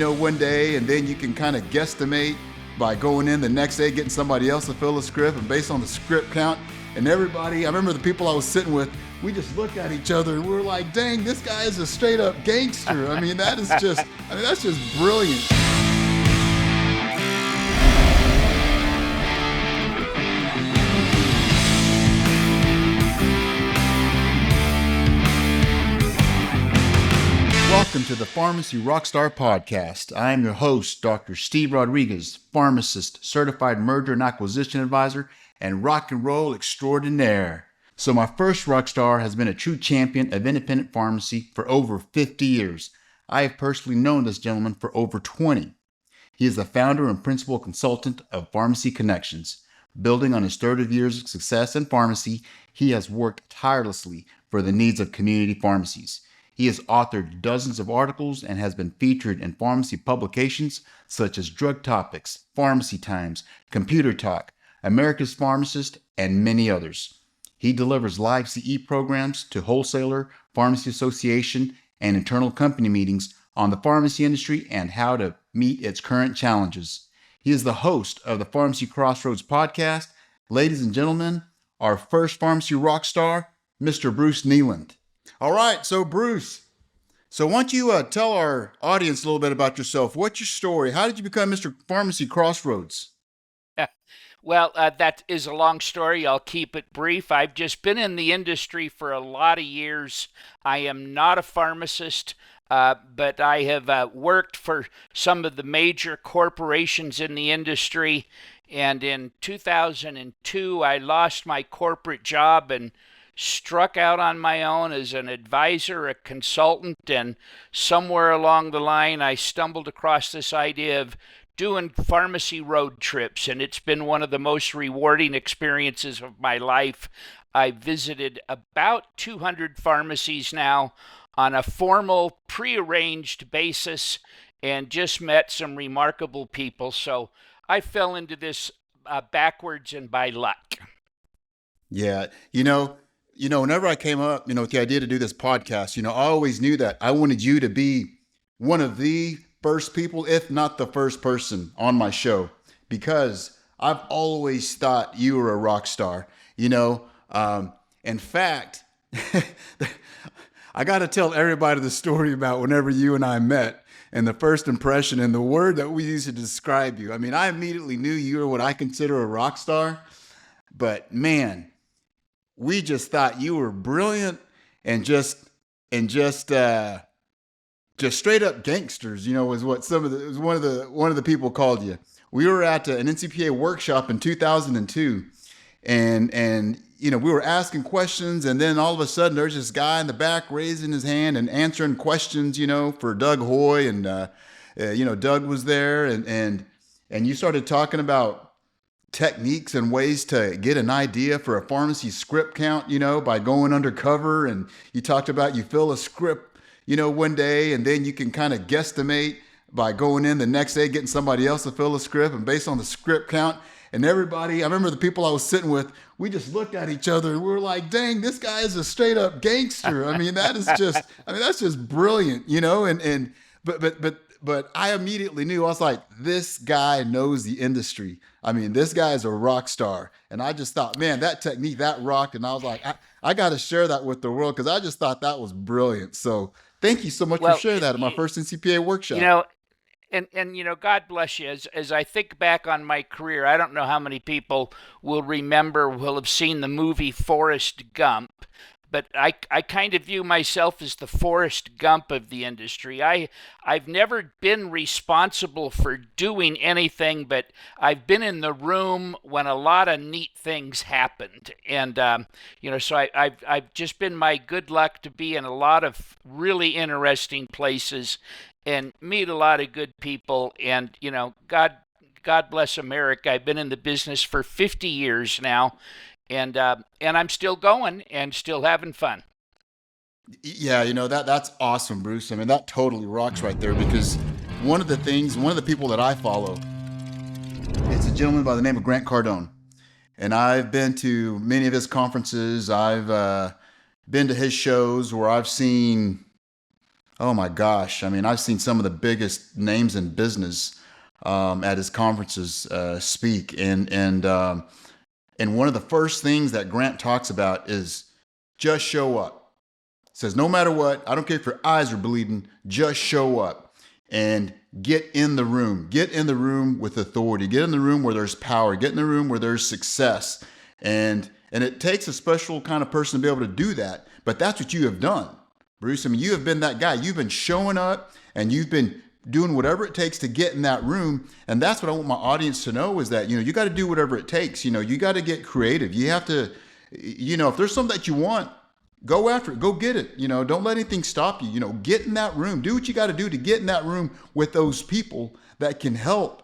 one day, and then you can kind of guesstimate by going in the next day, getting somebody else to fill the script, and based on the script count. And everybody, I remember the people I was sitting with, we just looked at each other and we were like, dang, this guy is a straight up gangster. I mean, that's just brilliant. Welcome to the Pharmacy Rockstar podcast. I am your host, Dr. Steve Rodriguez, pharmacist, certified merger and acquisition advisor, and rock and roll extraordinaire. So my first Rockstar has been a true champion of independent pharmacy for over 50 years. I have personally known this gentleman for over 20. He is the founder and principal consultant of Pharmacyconnections. Building on his 30 years of success in pharmacy, he has worked tirelessly for the needs of community pharmacies. He has authored dozens of articles and has been featured in pharmacy publications such as Drug Topics, Pharmacy Times, Computer Talk, America's Pharmacist, and many others. He delivers live CE programs to wholesaler, pharmacy association, and internal company meetings on the pharmacy industry and how to meet its current challenges. He is the host of the Pharmacy Crossroads podcast. Ladies and gentlemen, our first Pharmacy Rockstar, Mr. Bruce Kneeland. All right, so Bruce, why don't you tell our audience a little bit about yourself? What's your story? How did you become Mr. Pharmacy Crossroads? Well, that is a long story. I'll keep it brief. I've just been in the industry for a lot of years. I am not a pharmacist, but I have worked for some of the major corporations in the industry. And in 2002, I lost my corporate job and struck out on my own as an advisor, a consultant, and somewhere along the line, I stumbled across this idea of doing pharmacy road trips, and it's been one of the most rewarding experiences of my life. I visited about 200 pharmacies now on a formal, prearranged basis and just met some remarkable people. So I fell into this backwards and by luck. Yeah, whenever I came up, with the idea to do this podcast, I always knew that I wanted you to be one of the first people, if not the first person on my show, because I've always thought you were a rock star. In fact, I got to tell everybody the story about whenever you and I met and the first impression and the word that we used to describe you. I mean, I immediately knew you were what I consider a rock star, but man, we just thought you were brilliant and just straight up gangsters, was what one of the people called you. We were at an NCPA workshop in 2002, and we were asking questions, and then all of a sudden there's this guy in the back raising his hand and answering questions, for Doug Hoy, and Doug was there, and you started talking about techniques and ways to get an idea for a pharmacy script count, by going undercover, and you talked about you fill a script one day, and then you can kind of guesstimate by going in the next day, getting somebody else to fill the script, and based on the script count. And everybody, I remember the people I was sitting with, we just looked at each other and we were like, dang, this guy is a straight up gangster. I mean, that's just brilliant, but I immediately knew, I was like, this guy knows the industry. I mean, this guy is a rock star. And I just thought, man, that technique, that rocked. And I was like, I got to share that with the world, because I just thought that was brilliant. So thank you so much for sharing that at my first NCPA workshop. And God bless you. As I think back on my career, I don't know how many people will have seen the movie Forrest Gump, but I kind of view myself as the Forrest Gump of the industry. I've never been responsible for doing anything, but I've been in the room when a lot of neat things happened. And, so I've just been my good luck to be in a lot of really interesting places and meet a lot of good people. And, God bless America. I've been in the business for 50 years now. And I'm still going and still having fun. Yeah, that's awesome, Bruce. I mean, that totally rocks right there, because one of the people that I follow is a gentleman by the name of Grant Cardone. And I've been to many of his conferences. I've been to his shows where I've seen Oh my gosh. I mean, I've seen some of the biggest names in business at his conferences speak. And one of the first things that Grant talks about is just show up. Says, no matter what, I don't care if your eyes are bleeding, just show up and get in the room. Get in the room with authority. Get in the room where there's power. Get in the room where there's success. And it takes a special kind of person to be able to do that. But that's what you have done, Bruce. I mean, you have been that guy. You've been showing up and you've been doing whatever it takes to get in that room. And that's what I want my audience to know is that, you got to do whatever it takes. You got to get creative. You have to, if there's something that you want, go after it. Go get it. Don't let anything stop you. Get in that room. Do what you got to do to get in that room with those people that can help,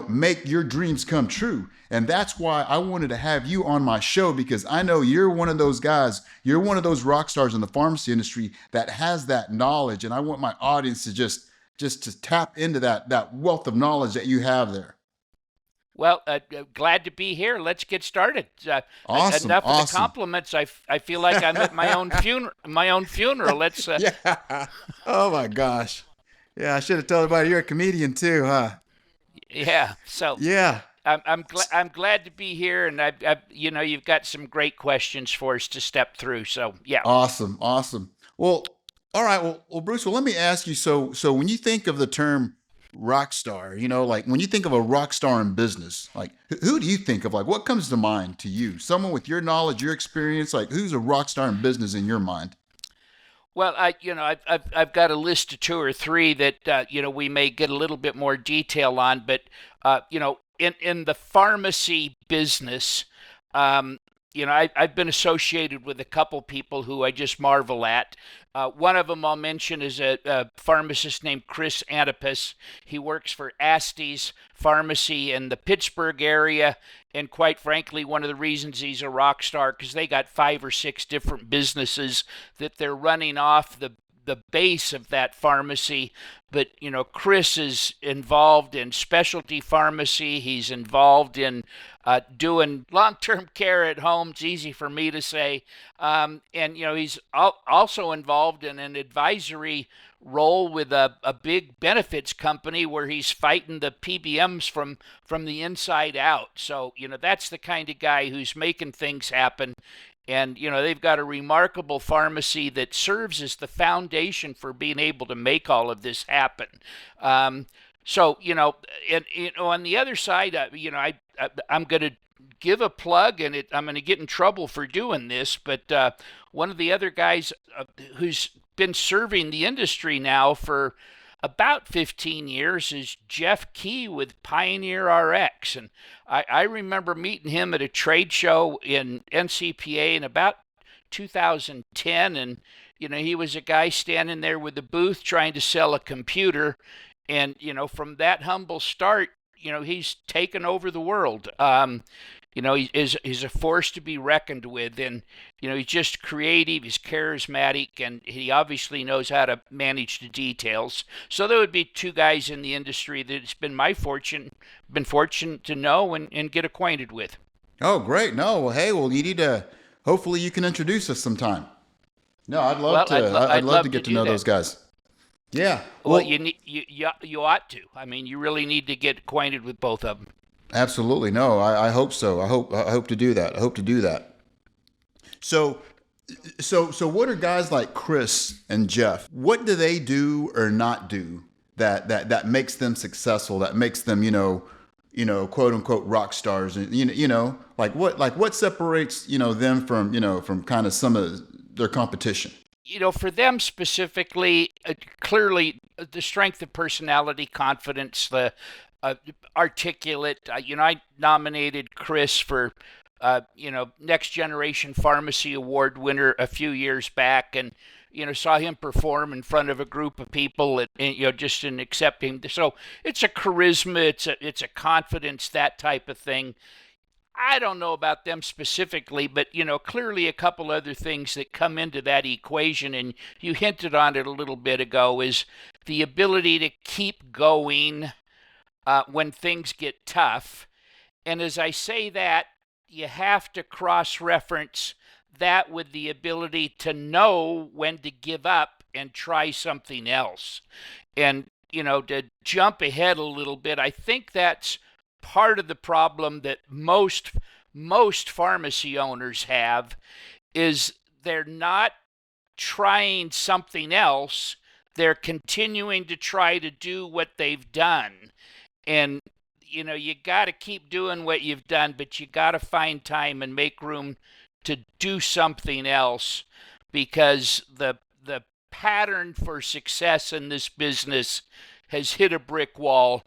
make your dreams come true. And that's why I wanted to have you on my show, because I know you're one of those guys, you're one of those rock stars in the pharmacy industry that has that knowledge. And I want my audience to just to tap into that wealth of knowledge that you have there. Well, glad to be here. Let's get started. Awesome. Enough of the Awesome. compliments. I feel like I'm at my own funeral. My own funeral. Let's. Yeah. Oh my gosh. Yeah, I should have told everybody you're a comedian too, huh? Yeah. So Yeah. I'm glad to be here, and you've got some great questions for us to step through. So yeah. Awesome. Awesome. Well, all right. Well, Bruce, well, let me ask you. So when you think of the term rock star, like when you think of a rock star in business, like who do you think of? Like what comes to mind to you? Someone with your knowledge, your experience, like who's a rock star in business in your mind? Well, I've got a list of two or three that we may get a little bit more detail on, but in the pharmacy business, um, I've been associated with a couple people who I just marvel at. One of them I'll mention is a pharmacist named Chris Antipus. He works for Aste's Pharmacy in the Pittsburgh area. And quite frankly, one of the reasons he's a rock star, because they got 5 or 6 different businesses that they're running off the base of that pharmacy. But Chris is involved in specialty pharmacy. He's involved in doing long-term care at home. It's easy for me to say. And he's also involved in an advisory role with a big benefits company where he's fighting the PBMs from the inside out. So that's the kind of guy who's making things happen. And they've got a remarkable pharmacy that serves as the foundation for being able to make all of this happen. So and on the other side, I'm going to give a plug, and I'm going to get in trouble for doing this, but one of the other guys who's been serving the industry now for about 15 years is Jeff Key with Pioneer RX. And I remember meeting him at a trade show in NCPA in about 2010. And, he was a guy standing there with a booth trying to sell a computer. And, from that humble start, he's taken over the world. He's a force to be reckoned with, and he's just creative, he's charismatic, and he obviously knows how to manage the details. So there would be two guys in the industry that it's been fortunate to know and get acquainted with. Oh, great. No, well, hey, well, you need to. Hopefully, you can introduce us sometime. No, I'd love Well, to. I'd I'd love to love to get to do know that. those guys. Yeah. Well, Well, you ought to. I mean, you really need to get acquainted with both of them. absolutely. No, I hope so. I hope to do that. I hope to do that. So, so what are guys like Chris and Jeff? What do they do or not do that makes them successful? That makes them, quote unquote rock stars? And like what separates them from kind of some of their competition? For them specifically, clearly the strength of personality, confidence, the articulate. I nominated Chris for, Next Generation Pharmacy Award winner a few years back, and saw him perform in front of a group of people, and just in accepting. So it's a charisma, it's a confidence, that type of thing. I don't know about them specifically, but clearly a couple other things that come into that equation, and you hinted on it a little bit ago, is the ability to keep going when things get tough. And as I say that, you have to cross reference that with the ability to know when to give up and try something else. And, to jump ahead a little bit, I think that's part of the problem that most pharmacy owners have is they're not trying something else. They're continuing to try to do what they've done. And, you got to keep doing what you've done, but you got to find time and make room to do something else because the pattern for success in this business has hit a brick wall,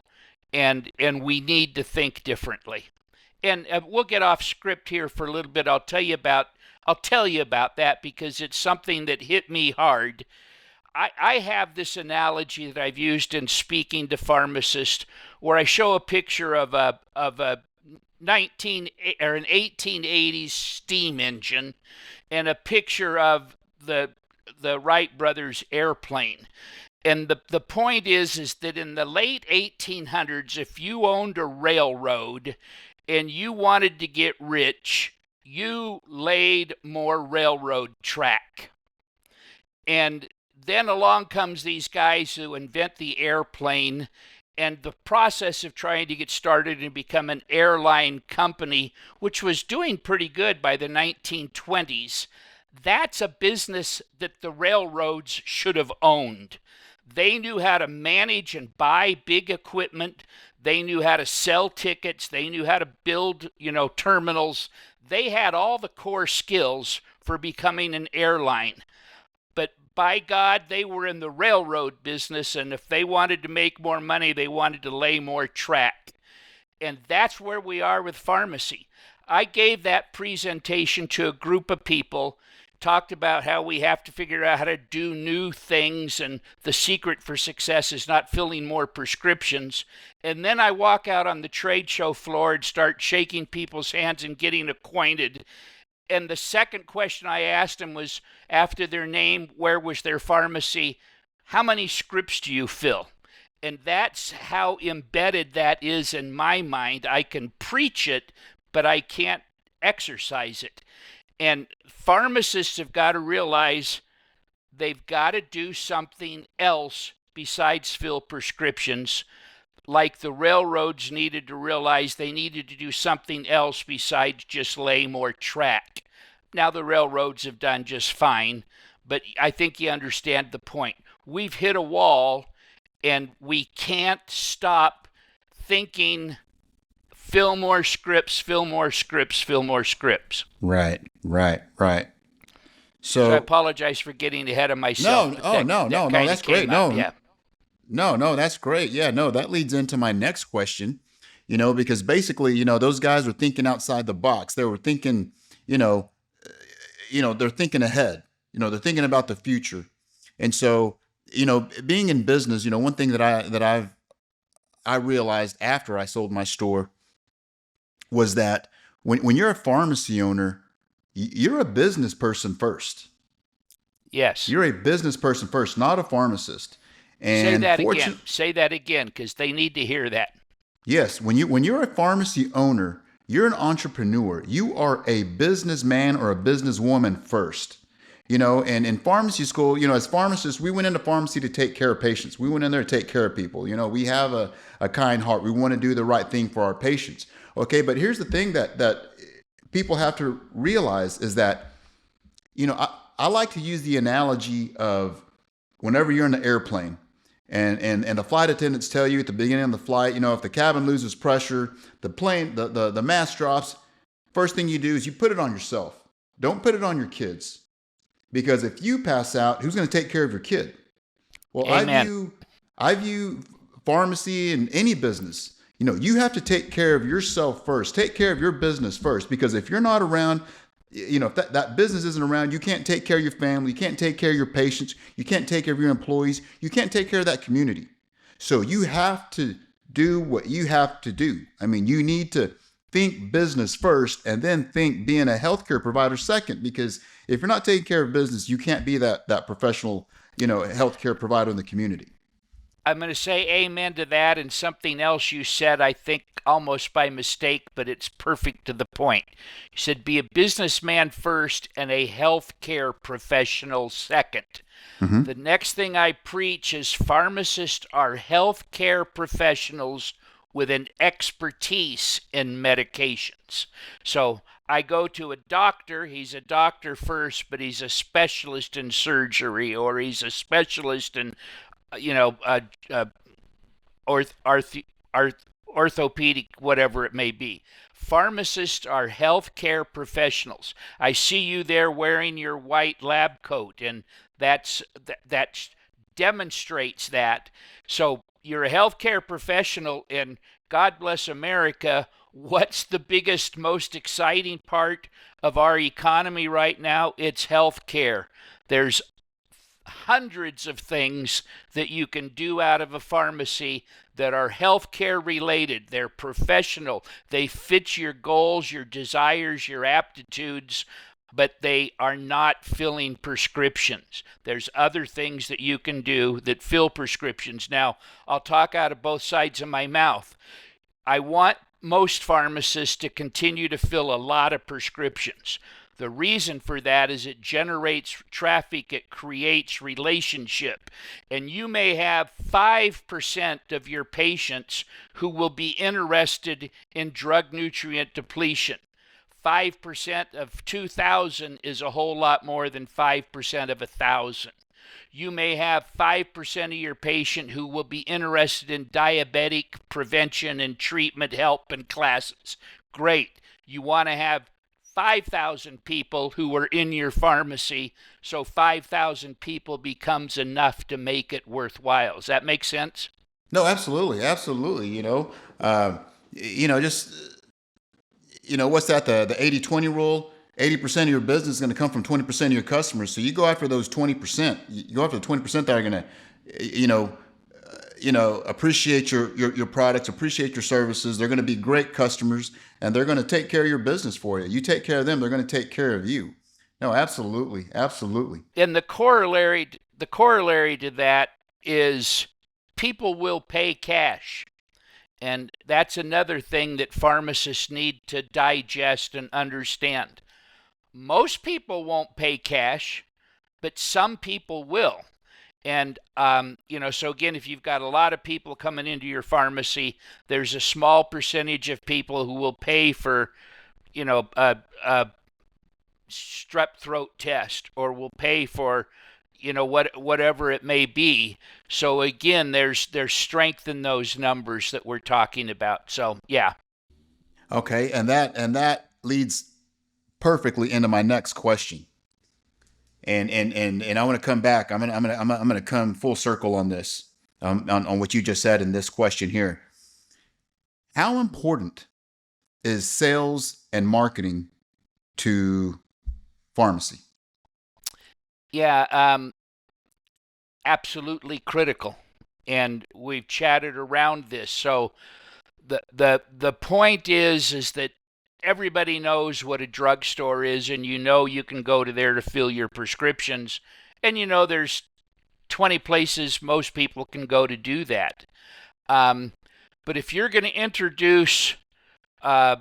and we need to think differently. And we'll get off script here for a little bit. I'll tell you about that because it's something that hit me hard. I have this analogy that I've used in speaking to pharmacists, where I show a picture of a 1880s steam engine, and a picture of the Wright brothers airplane. And the point is that in the late 1800s, if you owned a railroad and you wanted to get rich, you laid more railroad track. And then along comes these guys who invent the airplane, and the process of trying to get started and become an airline company, which was doing pretty good by the 1920s. That's a business that the railroads should have owned. They knew how to manage and buy big equipment. They knew how to sell tickets. They knew how to build, terminals. They had all the core skills for becoming an airline. But by God, they were in the railroad business, and if they wanted to make more money, they wanted to lay more track. And that's where we are with pharmacy. I gave that presentation to a group of people, talked about how we have to figure out how to do new things, and the secret for success is not filling more prescriptions. And then I walk out on the trade show floor and start shaking people's hands and getting acquainted. And the second question I asked them was, after their name, where was their pharmacy, how many scripts do you fill? And that's how embedded that is in my mind. I can preach it, but I can't exercise it. And pharmacists have got to realize they've got to do something else besides fill prescriptions, like the railroads needed to realize they needed to do something else besides just lay more track. Now, the railroads have done just fine, but I think you understand the point. We've hit a wall, and we can't stop thinking, fill more scripts, fill more scripts, fill more scripts. Right. So I apologize for getting ahead of myself. No, that's great. No, that's great. Yeah, no, that leads into my next question, because basically, those guys were thinking outside the box. They were thinking, they're thinking ahead, they're thinking about the future. And so, being in business, one thing that I realized after I sold my store was that when you're a pharmacy owner, you're a business person first. Yes. You're a business person first, not a pharmacist. And Say that again, because they need to hear that. Yes. When you're a pharmacy owner, you're an entrepreneur. You are a businessman or a businesswoman first. And in pharmacy school, as pharmacists, we went into pharmacy to take care of patients. We went in there to take care of people. We have a kind heart. We want to do the right thing for our patients. Okay, but here's the thing that people have to realize is that, I like to use the analogy of whenever you're in the airplane and the flight attendants tell you at the beginning of the flight, if the cabin loses pressure, the plane, the mask drops, first thing you do is you put it on yourself. Don't put it on your kids. Because if you pass out, who's going to take care of your kid? Well, Amen. I view pharmacy and any business, you have to take care of yourself first. Take care of your business first. Because if you're not around, if that business isn't around, you can't take care of your family. You can't take care of your patients. You can't take care of your employees. You can't take care of that community. So you have to do what you have to do. I mean, you need to think business first and then think being a healthcare provider second. Because if you're not taking care of business, you can't be that professional, healthcare provider in the community. I'm going to say amen to that, and something else you said, I think almost by mistake, but it's perfect to the point. You said be a businessman first and a healthcare professional second. Mm-hmm. The next thing I preach is pharmacists are healthcare professionals with an expertise in medications. So I go to a doctor, he's a doctor first, but he's a specialist in surgery, or he's a specialist in, you know, orth, arth, arth, orthopedic, whatever it may be. Pharmacists are healthcare professionals. I see you there wearing your white lab coat, and that demonstrates that. So you're a healthcare professional, and God bless America. What's the biggest, most exciting part of our economy right now? It's healthcare. There's hundreds of things that you can do out of a pharmacy that are healthcare related. They're professional. They fit your goals, your desires, your aptitudes, but they are not filling prescriptions. There's other things that you can do that fill prescriptions. Now, I'll talk out of both sides of my mouth. I want most pharmacists to continue to fill a lot of prescriptions. The reason for that is it generates traffic, it creates relationship. And you may have 5% of your patients who will be interested in drug nutrient depletion. 5% of 2,000 is a whole lot more than 5% of 1,000. You may have 5% of your patient who will be interested in diabetic prevention and treatment help and classes. Great. You want to have 5,000 people who are in your pharmacy, so 5,000 people becomes enough to make it worthwhile. Does that make sense? No, absolutely, absolutely. Just what's that? The 80-20 rule. 80% of your business is going to come from 20% of your customers. So you go after those 20%. You go after the 20% that are going to, you know, appreciate your products, appreciate your services. They're going to be great customers, and they're going to take care of your business for you. You take care of them, they're going to take care of you. No, absolutely, absolutely. And the corollary to that is people will pay cash. And that's another thing that pharmacists need to digest and understand. Most people won't pay cash, but some people will. And, so again, if you've got a lot of people coming into your pharmacy, there's a small percentage of people who will pay for, a strep throat test, or will pay for, whatever it may be. So again, there's strength in those numbers that we're talking about. So yeah. Okay, and that leads perfectly into my next question. And I want to come back. I'm gonna come full circle on this, on what you just said in this question here. How important is sales and marketing to pharmacy? Yeah, absolutely critical. And we've chatted around this. So the point is that everybody knows what a drugstore is, and you can go to there to fill your prescriptions, and there's 20 places most people can go to do that. But if you're going to introduce uh,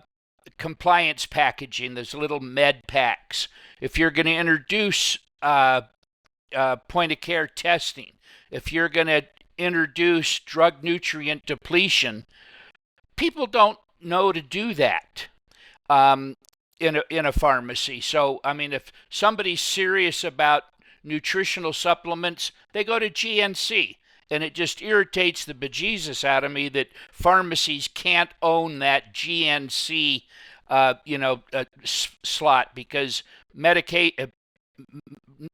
compliance packaging, those little med packs, if you're going to introduce point of care testing, if you're going to introduce drug nutrient depletion, people don't know to do that in a pharmacy. So, I mean, if somebody's serious about nutritional supplements, they go to GNC. And it just irritates the bejesus out of me that pharmacies can't own that GNC, slot, because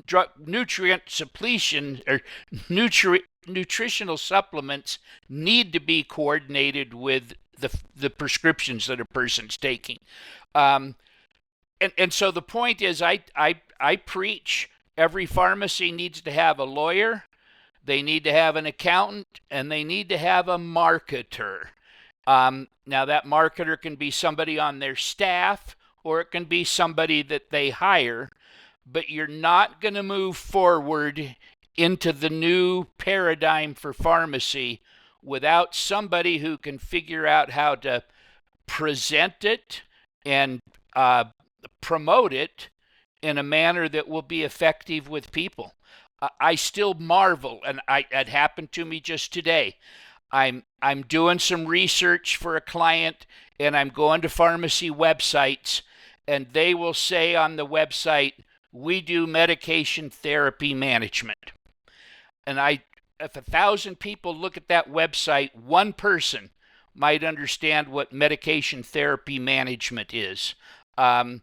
drug nutrient depletion or nutritional supplements need to be coordinated with the prescriptions that a person's taking. And so the point is, I preach every pharmacy needs to have a lawyer, they need to have an accountant, and they need to have a marketer. Now, that marketer can be somebody on their staff, or it can be somebody that they hire, but you're not going to move forward into the new paradigm for pharmacy without somebody who can figure out how to present it and promote it in a manner that will be effective with people. I still marvel, and it happened to me just today. I'm doing some research for a client, and I'm going to pharmacy websites, and they will say on the website, "We do medication therapy management." And if 1,000 people look at that website, one person might understand what medication therapy management is. And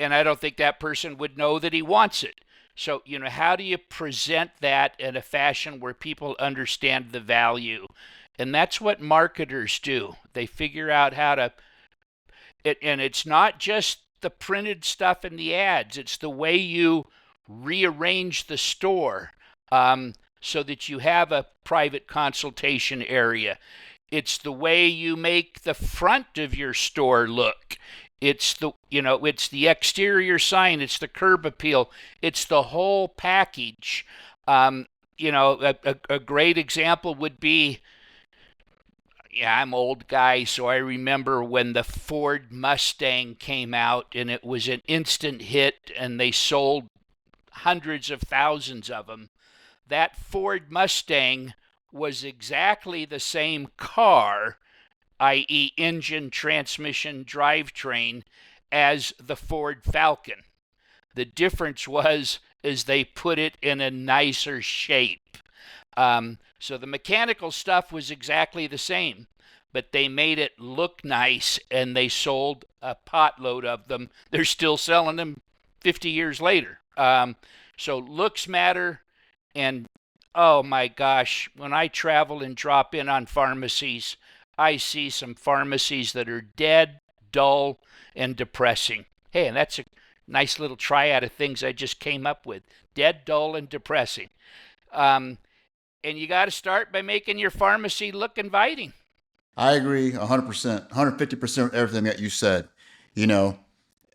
I don't think that person would know that he wants it. So, how do you present that in a fashion where people understand the value? And that's what marketers do. They figure out how to, and it's not just the printed stuff in the ads, it's the way you rearrange the store so that you have a private consultation area. It's the way you make the front of your store look. It's the exterior sign. It's the curb appeal. It's the whole package. A great example would be, I'm an old guy, so I remember when the Ford Mustang came out, and it was an instant hit, and they sold hundreds of thousands of them. That Ford Mustang was exactly the same car, i.e. engine, transmission, drivetrain, as the Ford Falcon. The difference is they put it in a nicer shape. So the mechanical stuff was exactly the same, but they made it look nice, and they sold a potload of them. They're still selling them 50 years later. So looks matter, and oh my gosh, when I travel and drop in on pharmacies, I see some pharmacies that are dead, dull, and depressing. Hey, and that's a nice little triad of things I just came up with. Dead, dull, and depressing. And you got to start by making your pharmacy look inviting. I agree 100%, 150% with everything that you said,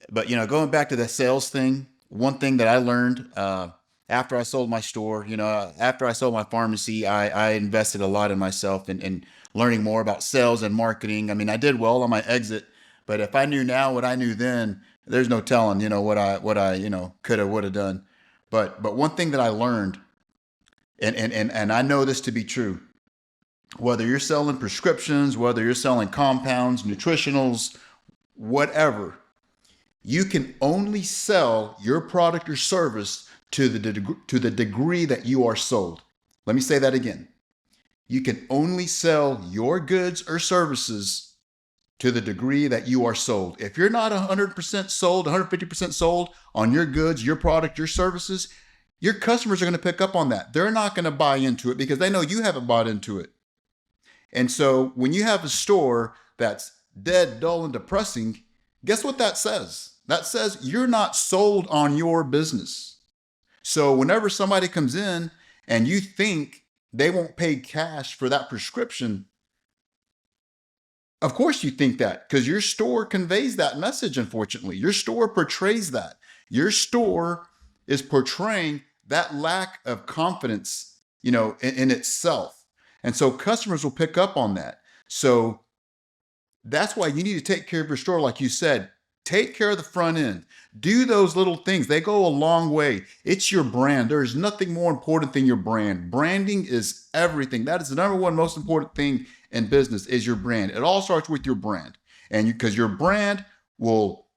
but, going back to the sales thing, one thing that I learned after I sold my store, after I sold my pharmacy, I invested a lot in myself and learning more about sales and marketing. I mean, I did well on my exit, but if I knew now what I knew then, there's no telling, what I could have, would have done. But one thing that I learned, and I know this to be true, whether you're selling prescriptions, whether you're selling compounds, nutritionals, whatever, you can only sell your product or service to the degree that you are sold. Let me say that again. You can only sell your goods or services to the degree that you are sold. If you're not 100% sold, 150% sold on your goods, your product, your services, your customers are going to pick up on that. They're not going to buy into it because they know you haven't bought into it. And so when you have a store that's dead, dull, and depressing, guess what that says? That says you're not sold on your business. So whenever somebody comes in and you think they won't pay cash for that prescription, of course you think that because your store conveys that message, unfortunately. Your store portrays that. Your store is portraying that lack of confidence, in itself. And so customers will pick up on that. So that's why you need to take care of your store, like you said. Take care of the front end. Do those little things. They go a long way. It's your brand. There is nothing more important than your brand. Branding is everything. That is the number one most important thing in business is your brand. It all starts with your brand. And because your brand will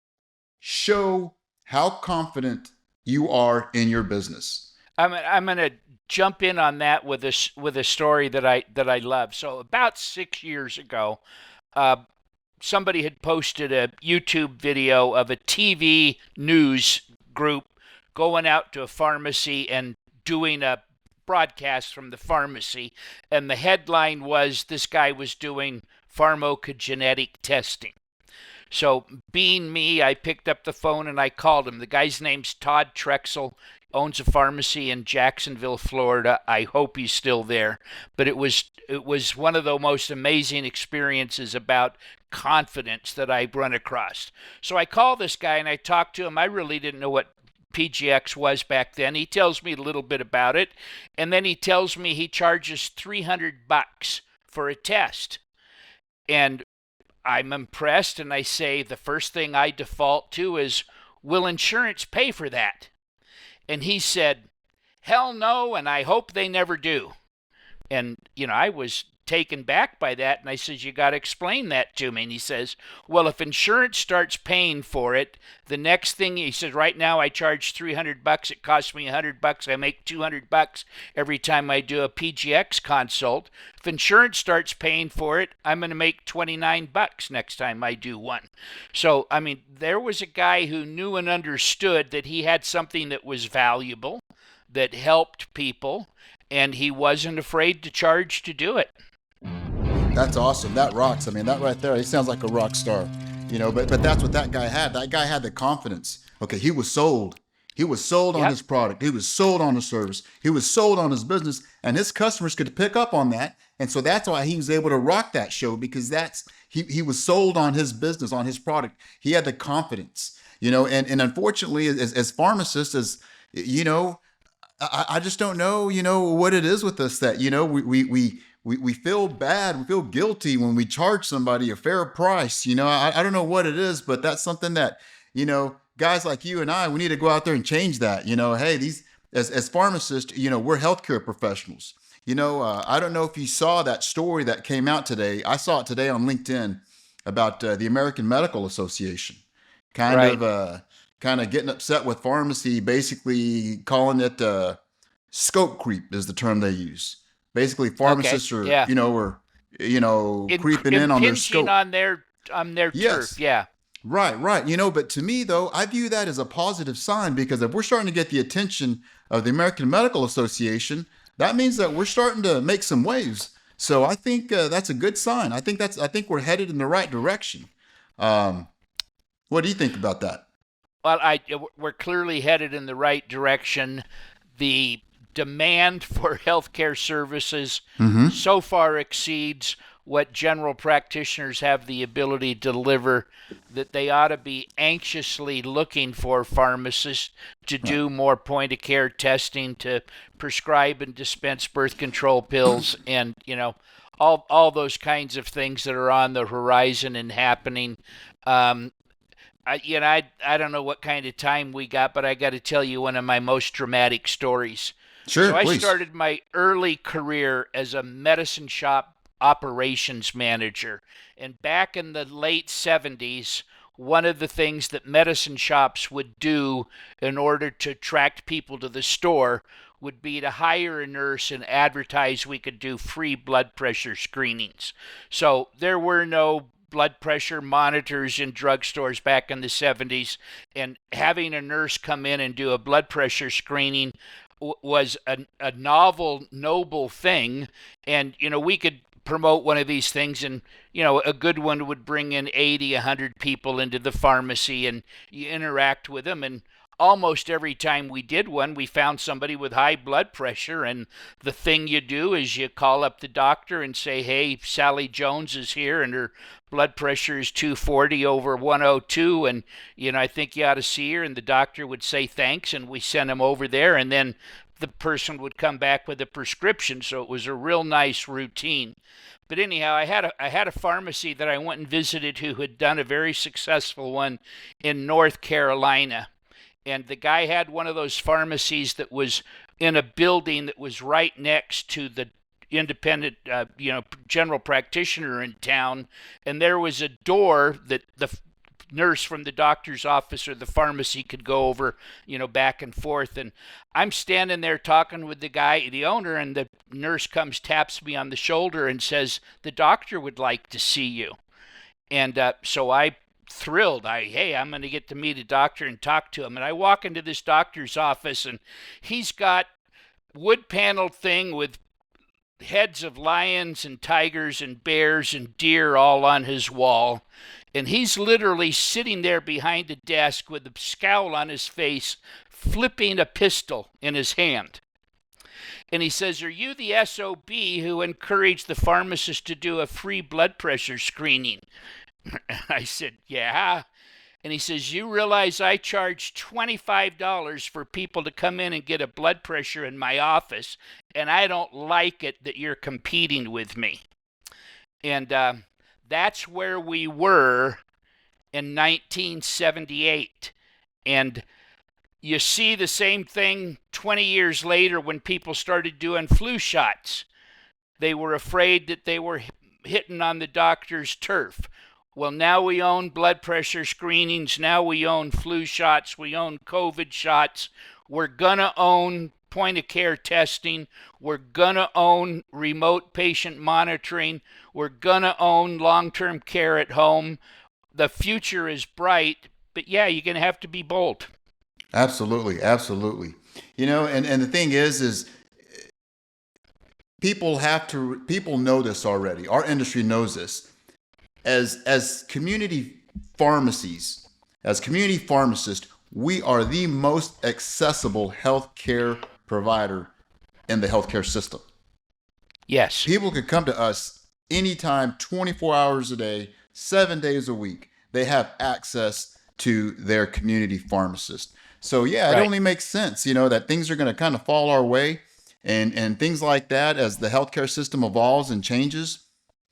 show how confident you are in your business. I'm going to jump in on that with a story that I love. So about 6 years ago, somebody had posted a YouTube video of a TV news group going out to a pharmacy and doing a broadcast from the pharmacy. And the headline was, this guy was doing pharmacogenetic testing. So being me, I picked up the phone and I called him. The guy's name's Todd Trexel, owns a pharmacy in Jacksonville, Florida. I hope he's still there. But it was one of the most amazing experiences about confidence that I've run across. So I called this guy and I talked to him. I really didn't know what PGX was back then. He tells me a little bit about it, and then he tells me he charges $300 for a test. And I'm impressed, and I say the first thing I default to is, will insurance pay for that? And he said, hell no, and I hope they never do. And, I was taken back by that, and I says, you got to explain that to me. And he says, well, if insurance starts paying for it, the next thing, he says, right now I charge $300. It costs me $100. I make $200 every time I do a PGX consult. If insurance starts paying for it, I'm going to make $29 next time I do one. So, there was a guy who knew and understood that he had something that was valuable, that helped people, and he wasn't afraid to charge to do it. That's awesome. That rocks. That right there, he sounds like a rock star. But that's what that guy had. That guy had the confidence. Okay, he was sold. He was sold on his product. He was sold on the service. He was sold on his business, and his customers could pick up on that. And so that's why he was able to rock that show, because he was sold on his business, on his product. He had the confidence, and unfortunately, as pharmacists, I just don't know, what it is with us that, we feel bad, we feel guilty when we charge somebody a fair price. I don't know what it is, but that's something that, guys like you and I, we need to go out there and change that. Hey, as pharmacists, we're healthcare professionals. I don't know if you saw that story that came out today. I saw it today on LinkedIn about the American Medical Association, kind of getting upset with pharmacy, basically calling it scope creep is the term they use. Basically, pharmacists are creeping in on their scope, on their turf. Yeah. Right. But to me, though, I view that as a positive sign, because if we're starting to get the attention of the American Medical Association, that means that we're starting to make some waves. So I think that's a good sign. I think we're headed in the right direction. What do you think about that? Well, we're clearly headed in the right direction. The demand for healthcare services so far exceeds what general practitioners have the ability to deliver, that they ought to be anxiously looking for pharmacists to do more point-of-care testing, to prescribe and dispense birth control pills, and, all those kinds of things that are on the horizon and happening. I don't know what kind of time we got, but I got to tell you one of my most dramatic stories. Sure, so I please. started my early career as a medicine shop operations manager. And back in the late 70s, one of the things that medicine shops would do in order to attract people to the store would be to hire a nurse and advertise we could do free blood pressure screenings. So there were no blood pressure monitors in drugstores back in the 70s, and having a nurse come in and do a blood pressure screening was a novel, noble thing. And, we could promote one of these things, and, a good one would bring in 80, 100 people into the pharmacy, and you interact with them. And almost every time we did one, we found somebody with high blood pressure, and the thing you do is you call up the doctor and say, hey, Sally Jones is here, and her blood pressure is 240 over 102, and, I think you ought to see her. And the doctor would say thanks, and we send him over there, and then the person would come back with a prescription. So it was a real nice routine. But anyhow, I had a pharmacy that I went and visited who had done a very successful one in North Carolina. And the guy had one of those pharmacies that was in a building that was right next to the independent, general practitioner in town. And there was a door that the nurse from the doctor's office or the pharmacy could go over, back and forth. And I'm standing there talking with the guy, the owner, and the nurse comes, taps me on the shoulder and says, the doctor would like to see you. And so I thrilled. I'm going to get to meet a doctor and talk to him. And I walk into this doctor's office, and he's got wood paneled thing with heads of lions and tigers and bears and deer all on his wall. And he's literally sitting there behind a desk with a scowl on his face, flipping a pistol in his hand. And he says, are you the SOB who encouraged the pharmacist to do a free blood pressure screening? I said, yeah. And he says, you realize I charge $25 for people to come in and get a blood pressure in my office, and I don't like it that you're competing with me. And that's where we were in 1978. And you see the same thing 20 years later when people started doing flu shots. They were afraid that they were hitting on the doctor's turf. Well, now we own blood pressure screenings. Now we own flu shots. We own COVID shots. We're going to own point of care testing. We're going to own remote patient monitoring. We're going to own long-term care at home. The future is bright, but yeah, you're going to have to be bold. Absolutely, absolutely. And the thing is people know this already. Our industry knows this. As community pharmacies, as community pharmacists, we are the most accessible healthcare provider in the healthcare system. Yes. People can come to us anytime, 24 hours a day, 7 days a week. They have access to their community pharmacist. So yeah, it only makes sense, that things are going to kind of fall our way and things like that as the healthcare system evolves and changes.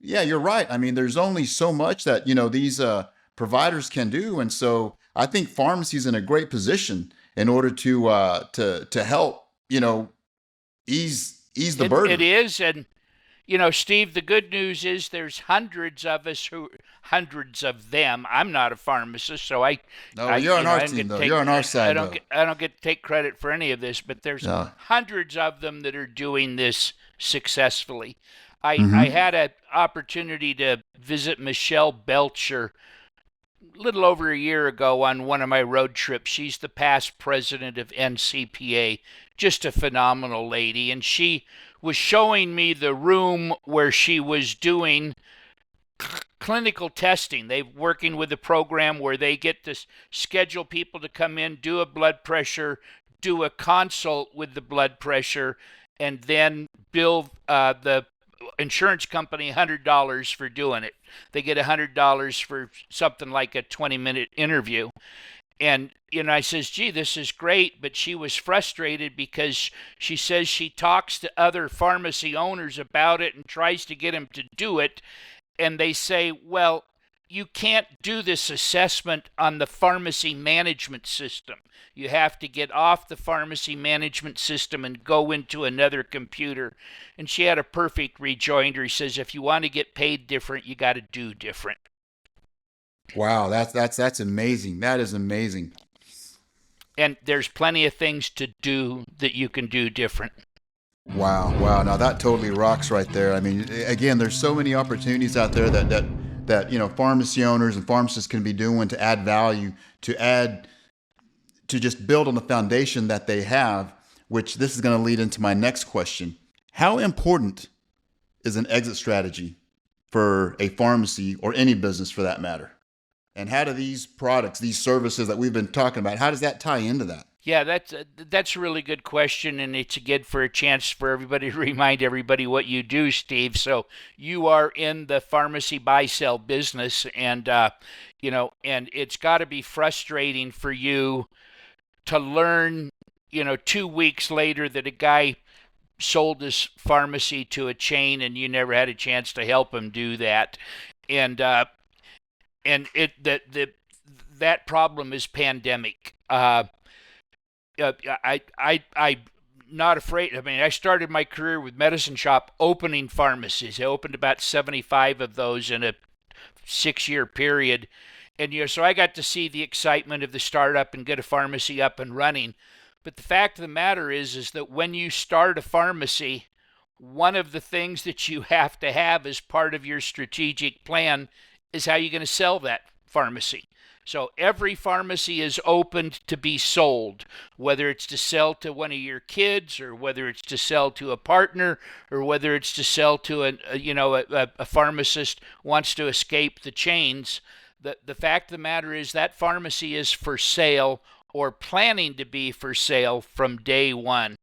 Yeah, you're right. I mean, there's only so much that, these providers can do. And so I think pharmacy's in a great position in order to help, ease the burden. It is. And, Steve, the good news is there's hundreds of them. I'm not a pharmacist, so you're on our team, though. You're on our side, I don't get to take credit for any of this, but there's hundreds of them that are doing this successfully. I had an opportunity to visit Michelle Belcher a little over a year ago on one of my road trips. She's the past president of NCPA, just a phenomenal lady. And she was showing me the room where she was doing clinical testing. They're working with a program where they get to schedule people to come in, do a blood pressure, do a consult with the blood pressure, and then bill the insurance company $100 for doing it. They get $100 for something like a 20-minute interview. And, I says, gee, this is great. But she was frustrated because she says she talks to other pharmacy owners about it and tries to get them to do it. And they say, well, you can't do this assessment on the pharmacy management system. You have to get off the pharmacy management system and go into another computer. And she had a perfect rejoinder. She says, if you want to get paid different, you got to do different. Wow, that's amazing. That is amazing. And there's plenty of things to do that you can do different. Wow. Now that totally rocks right there. I mean, again, there's so many opportunities out there that pharmacy owners and pharmacists can be doing to add value, to just build on the foundation that they have, which this is going to lead into my next question. How important is an exit strategy for a pharmacy or any business for that matter? And how do these products, these services that we've been talking about, how does that tie into that? Yeah, that's a really good question, and it's again for a chance for everybody to remind everybody what you do, Steve. So you are in the pharmacy buy-sell business, and and it's got to be frustrating for you to learn, 2 weeks later that a guy sold his pharmacy to a chain, and you never had a chance to help him do that, and that problem is pandemic. I'm not afraid. I mean, I started my career with Medicine Shop opening pharmacies. I opened about 75 of those in a 6-year period. And so I got to see the excitement of the startup and get a pharmacy up and running. But the fact of the matter is that when you start a pharmacy, one of the things that you have to have as part of your strategic plan is how you're going to sell that pharmacy. So every pharmacy is opened to be sold, whether it's to sell to one of your kids, or whether it's to sell to a partner, or whether it's to sell to a pharmacist wants to escape the chains. The fact of the matter is that pharmacy is for sale or planning to be for sale from day one.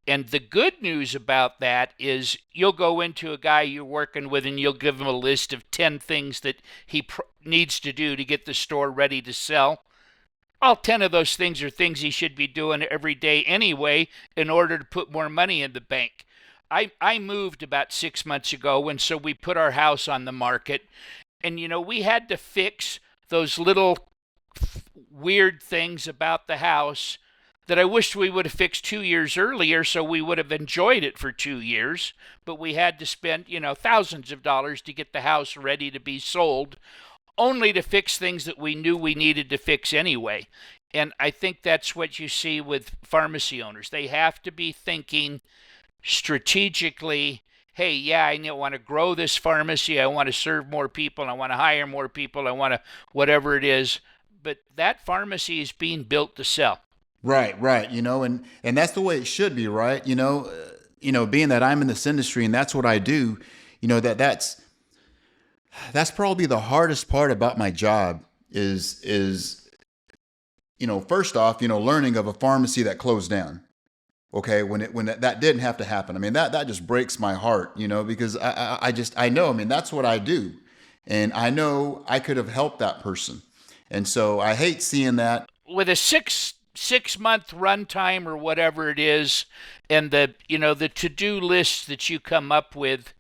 And the good news about that is you'll go into a guy you're working with and you'll give him a list of 10 things that he needs to do to get the store ready to sell. All 10 of those things are things he should be doing every day anyway in order to put more money in the bank. I moved about 6 months ago, and so we put our house on the market. And, we had to fix those little weird things about the house that I wished we would have fixed 2 years earlier so we would have enjoyed it for 2 years. But we had to spend, thousands of dollars to get the house ready to be sold, only to fix things that we knew we needed to fix anyway. And I think that's what you see with pharmacy owners. They have to be thinking strategically, hey, yeah, I want to grow this pharmacy. I want to serve more people. I want to hire more people. I want to whatever it is. But that pharmacy is being built to sell. Right. And that's the way it should be, right? Being that I'm in this industry and that's what I do, that's probably the hardest part about my job is first off, learning of a pharmacy that closed down. Okay, when that didn't have to happen. I mean, that just breaks my heart, because I know, that's what I do. And I know I could have helped that person. And so I hate seeing that. With a six-month runtime or whatever it is, and the to-do list that you come up with,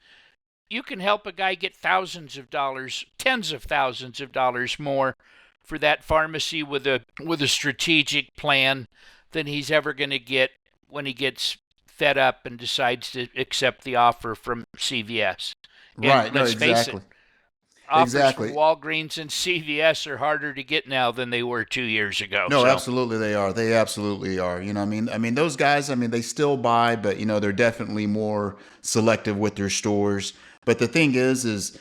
you can help a guy get thousands of dollars, tens of thousands of dollars more for that pharmacy with a strategic plan than he's ever going to get when he gets fed up and decides to accept the offer from CVS. Right, no, exactly. Offers from Walgreens and CVS are harder to get now than they were 2 years ago. No, absolutely they are. They absolutely are. Those guys, they still buy, but they're definitely more selective with their stores. But the thing is,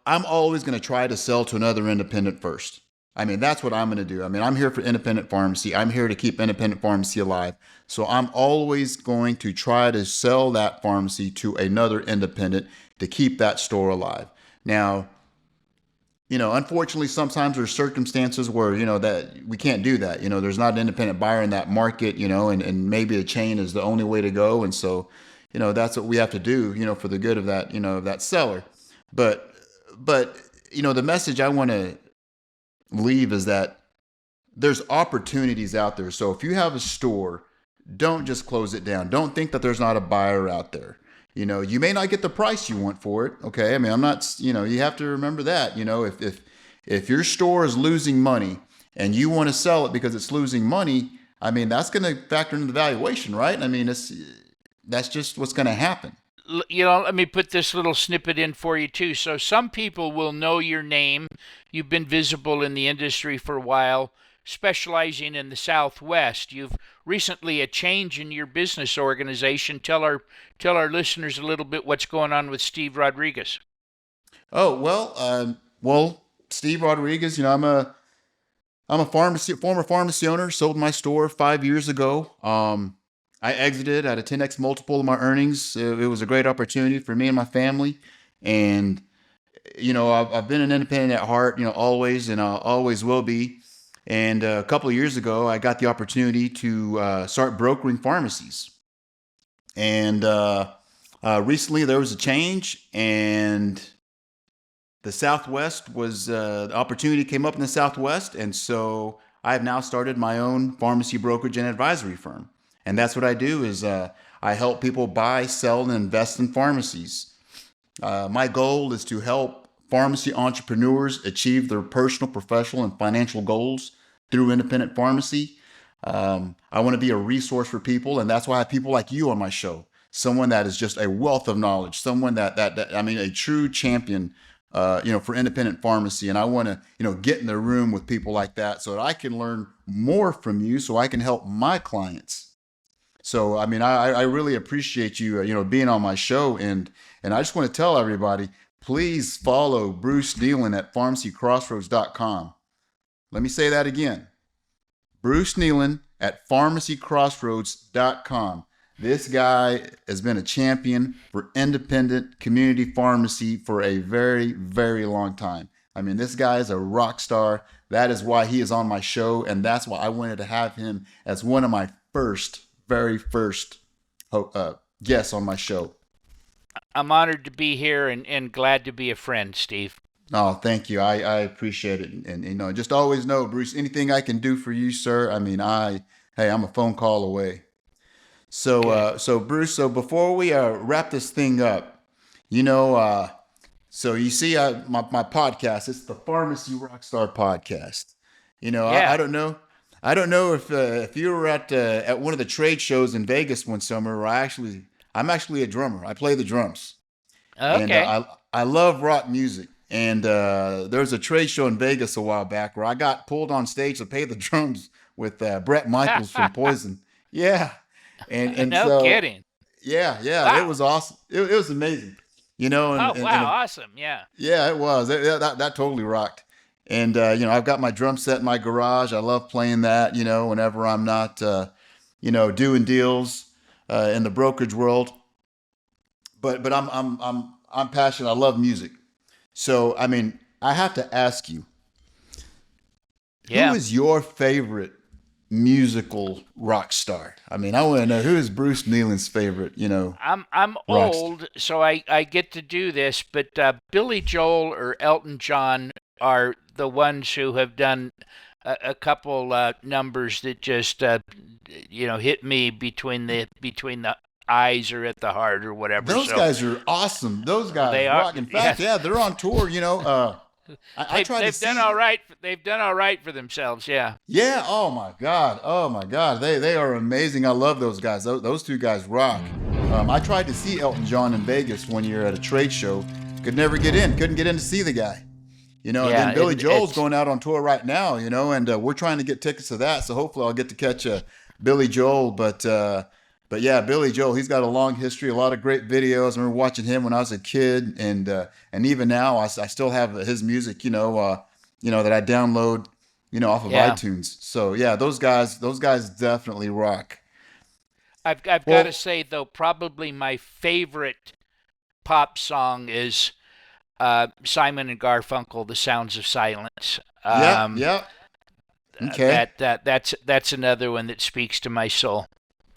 I'm always going to try to sell to another independent first. That's what I'm going to do. I'm here for independent pharmacy. I'm here to keep independent pharmacy alive. So I'm always going to try to sell that pharmacy to another independent to keep that store alive. Now, unfortunately, sometimes there's circumstances where, that we can't do that. There's not an independent buyer in that market, and maybe a chain is the only way to go. And so, that's what we have to do, for the good of that, of that seller. But, the message I want to leave is that there's opportunities out there. So if you have a store, don't just close it down. Don't think that there's not a buyer out there. You may not get the price you want for it. Okay. I'm not, you have to remember that, if your store is losing money and you want to sell it because it's losing money, that's going to factor into the valuation, right? That's just what's going to happen. Let me put this little snippet in for you too. So some people will know your name. You've been visible in the industry for a while, specializing in the Southwest. You've recently a change in your business organization. Tell our listeners a little bit what's going on with Steve Rodriguez. Oh, well, Steve Rodriguez, I'm a former pharmacy owner, sold my store 5 years ago. I exited at a 10x multiple of my earnings. It was a great opportunity for me and my family. And, I've been an independent at heart, always, and I always will be. And a couple of years ago, I got the opportunity to start brokering pharmacies. And recently there was a change, and the Southwest the opportunity came up in the Southwest. And so I've now started my own pharmacy brokerage and advisory firm. And that's what I do is I help people buy, sell, and invest in pharmacies. My goal is to help pharmacy entrepreneurs achieve their personal, professional, and financial goals through independent pharmacy. I want to be a resource for people, and that's why I have people like you on my show. Someone that is just a wealth of knowledge, someone that a true champion, for independent pharmacy. And I want to, get in the room with people like that so that I can learn more from you so I can help my clients. So, I really appreciate you, being on my show. And I just want to tell everybody, please follow Bruce Kneeland at pharmacycrossroads.com. Let me say that again. Bruce Kneeland at pharmacycrossroads.com. This guy has been a champion for independent community pharmacy for a very, very long time. This guy is a rock star. That is why he is on my show. And that's why I wanted to have him as one of my first very first guest on my show. I'm honored to be here and glad to be a friend, Steve. Oh, thank you. I appreciate it. And, just always know, Bruce, anything I can do for you, sir. I mean, hey, I'm a phone call away. So, Okay. so Bruce, so before we wrap this thing up, you know, so you see, my podcast, it's the Pharmacy Rockstar podcast. I Yeah. don't know if you were at one of the trade shows in Vegas one summer, where I'm actually a drummer. I play the drums, and Okay. I love rock music. And there was a trade show in Vegas a while back where I got pulled on stage to play the drums with Brett Michaels from Poison. Yeah, and No so kidding. yeah, it Wow. was awesome. It was amazing, and Oh, wow. Awesome. Yeah. yeah, it was. That totally rocked. And I've got my drum set in my garage. I love playing that. Whenever I'm not doing deals in the brokerage world. But I'm passionate. I love music. So I mean, I have to ask you, who Yeah. is your favorite musical rock star? I mean, I want to know, who is Bruce Kneeland's favorite, I'm rock star? old, so I get to do this, but Billy Joel or Elton John are the ones who have done a couple numbers that just hit me between the eyes or at the heart or whatever. Those So guys are awesome. Those guys they are. rock. In Yeah. fact, yeah, they're on tour. I try to They've done see. all right. They've done all right for themselves. Yeah. Yeah. Oh my God. Oh my God. They are amazing. I love those guys. Those two guys rock. I tried to see Elton John in Vegas one year at a trade show. Could never get in. Couldn't get in to see the guy. And Yeah. then Billy Joel's It's going out on tour right now. And we're trying to get tickets to that. So hopefully I'll get to catch Billy Joel. But yeah, Billy Joel, he's got a long history, a lot of great videos. I remember watching him when I was a kid, and even now I still have his music, that I download, off of yeah. iTunes. So yeah, those guys definitely rock. I've got to Well, say though, probably my favorite pop song is Simon and Garfunkel, "The Sounds of Silence." yeah, yeah, okay, That's another one that speaks to my soul.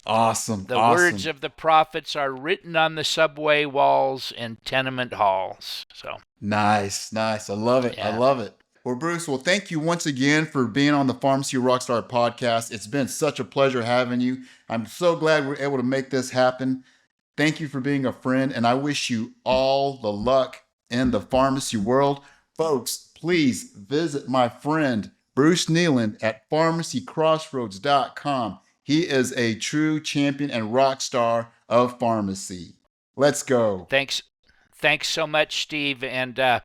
awesome, The words awesome. of the prophets are written on the subway walls and tenement halls. So Nice, nice. I love it. I yeah, love it. Well, Bruce, well, thank you once again for being on the Pharmacy Rockstar podcast. It's been such a pleasure having you. I'm so glad we're able to make this happen. Thank you for being a friend, and I wish you all the luck in the pharmacy world. Folks, please visit my friend Bruce Kneeland at pharmacycrossroads.com. He is a true champion and rock star of pharmacy. Let's go. thanks so much, Steve. And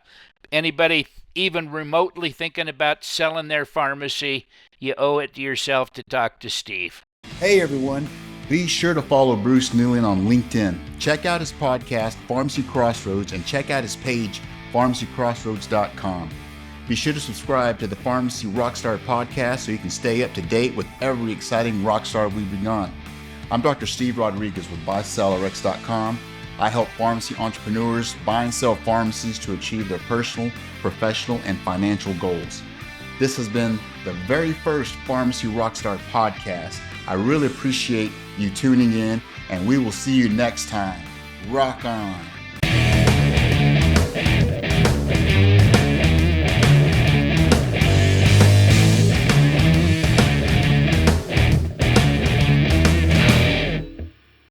anybody even remotely thinking about selling their pharmacy, you owe it to yourself to talk to Steve. Hey everyone, be sure to follow Bruce Kneeland on LinkedIn. Check out his podcast, Pharmacy Crossroads, and check out his page, pharmacycrossroads.com. Be sure to subscribe to the Pharmacy Rockstar podcast so you can stay up to date with every exciting rockstar we bring on. I'm Dr. Steve Rodriguez with BuySellRx.com. I help pharmacy entrepreneurs buy and sell pharmacies to achieve their personal, professional, and financial goals. This has been the very first Pharmacy Rockstar podcast. I really appreciate you tuning in, and we will see you next time. Rock on.